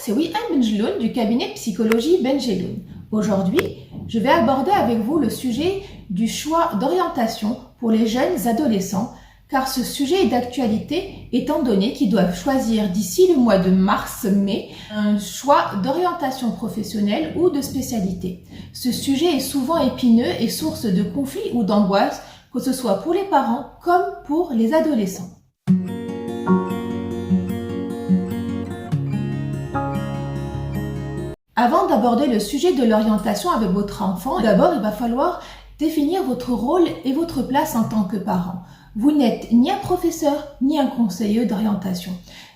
c'est Wihan Benjeloun du cabinet de psychologie Benjeloun. Aujourd'hui, je vais aborder avec vous le sujet du choix d'orientation pour les jeunes adolescents, car ce sujet est d'actualité étant donné qu'ils doivent choisir d'ici le mois de mars-mai un choix d'orientation professionnelle ou de spécialité. Ce sujet est souvent épineux et source de conflits ou d'angoisse, que ce soit pour les parents comme pour les adolescents. Avant d'aborder le sujet de l'orientation avec votre enfant, d'abord il va falloir définir votre rôle et votre place en tant que parent. Vous n'êtes ni un professeur ni un conseiller d'orientation,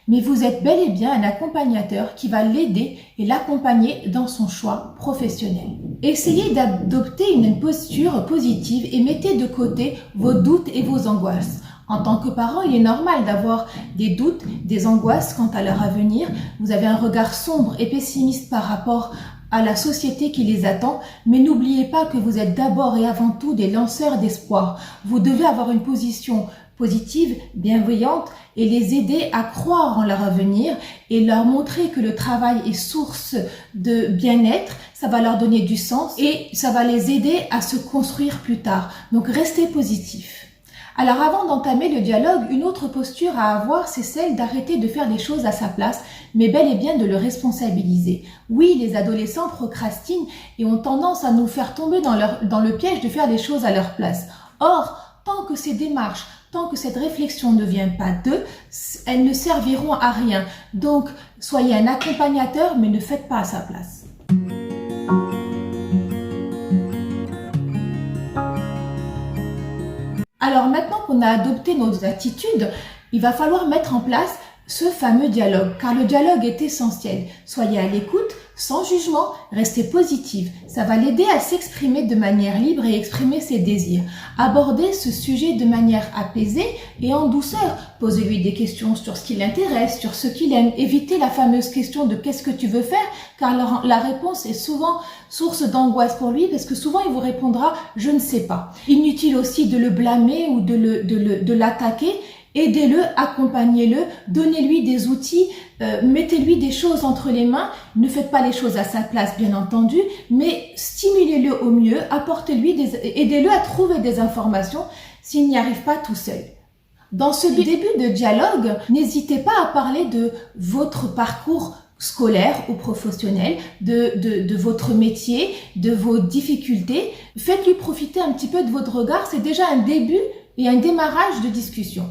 mais vous êtes bel et bien un accompagnateur qui va l'aider et l'accompagner dans son choix professionnel. Essayez d'adopter une posture positive et mettez de côté vos doutes et vos angoisses. En tant que parent, il est normal d'avoir des doutes, des angoisses quant à leur avenir. Vous avez un regard sombre et pessimiste par rapport à la société qui les attend, mais n'oubliez pas que vous êtes d'abord et avant tout des lanceurs d'espoir. Vous devez avoir une position positive, bienveillante et les aider à croire en leur avenir et leur montrer que le travail est source de bien-être. Ça va leur donner du sens et ça va les aider à se construire plus tard. Donc restez positifs. Alors avant d'entamer le dialogue, une autre posture à avoir, c'est celle d'arrêter de faire les choses à sa place, mais bel et bien de le responsabiliser. Oui, les adolescents procrastinent et ont tendance à nous faire tomber dans le piège de faire les choses à leur place. Or, tant que ces démarches, tant que cette réflexion ne vient pas d'eux, elles ne serviront à rien. Donc, soyez un accompagnateur, mais ne faites pas à sa place. Alors maintenant qu'on a adopté nos attitudes, il va falloir mettre en place ce fameux dialogue, car le dialogue est essentiel. Soyez à l'écoute, sans jugement, restez positive. Ça va l'aider à s'exprimer de manière libre et exprimer ses désirs. Abordez ce sujet de manière apaisée et en douceur. Posez-lui des questions sur ce qui l'intéresse, sur ce qu'il aime. Évitez la fameuse question de qu'est-ce que tu veux faire, car la réponse est souvent source d'angoisse pour lui, parce que souvent il vous répondra « je ne sais pas ». Inutile aussi de le blâmer ou de l'attaquer. Aidez-le, accompagnez-le, donnez-lui des outils, mettez-lui des choses entre les mains. Ne faites pas les choses à sa place, bien entendu, mais stimulez-le au mieux, aidez-le à trouver des informations s'il n'y arrive pas tout seul. Dans ce début de dialogue, n'hésitez pas à parler de votre parcours scolaire ou professionnel, de votre métier, de vos difficultés. Faites-lui profiter un petit peu de votre regard, c'est déjà un début et un démarrage de discussion.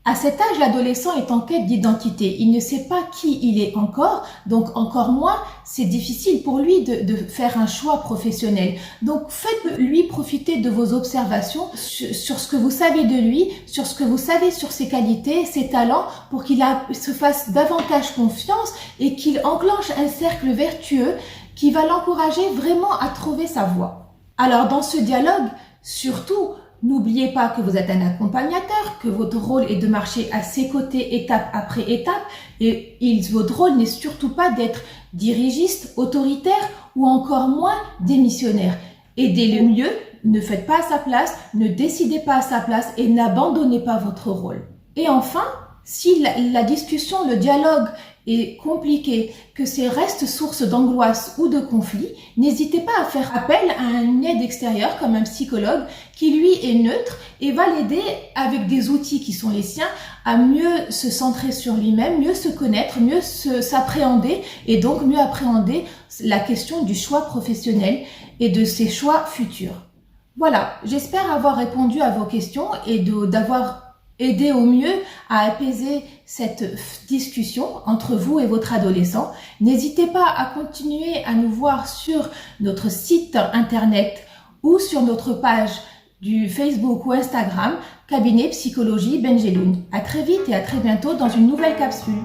À cet âge, l'adolescent est en quête d'identité. Il ne sait pas qui il est encore, donc encore moins, c'est difficile pour lui de faire un choix professionnel. Donc faites-lui profiter de vos observations sur ce que vous savez de lui, sur ce que vous savez sur ses qualités, ses talents, pour qu'il se fasse davantage confiance et qu'il enclenche un cercle vertueux qui va l'encourager vraiment à trouver sa voie. Alors dans ce dialogue, surtout, n'oubliez pas que vous êtes un accompagnateur, que votre rôle est de marcher à ses côtés étape après étape et votre rôle n'est surtout pas d'être dirigiste, autoritaire ou encore moins démissionnaire. Aidez-le mieux, ne faites pas à sa place, ne décidez pas à sa place et n'abandonnez pas votre rôle. Et enfin, si la discussion, le dialogue est compliqué, que c'est reste source d'angoisse ou de conflit, n'hésitez pas à faire appel à une aide extérieure comme un psychologue qui lui est neutre et va l'aider avec des outils qui sont les siens à mieux se centrer sur lui-même, mieux se connaître, mieux s'appréhender et donc mieux appréhender la question du choix professionnel et de ses choix futurs. Voilà, j'espère avoir répondu à vos questions et d'avoir aidé au mieux à apaiser cette discussion entre vous et votre adolescent. N'hésitez pas à continuer à nous voir sur notre site internet ou sur notre page du Facebook ou Instagram, cabinet psychologie Benjeloun. À très vite et à très bientôt dans une nouvelle capsule.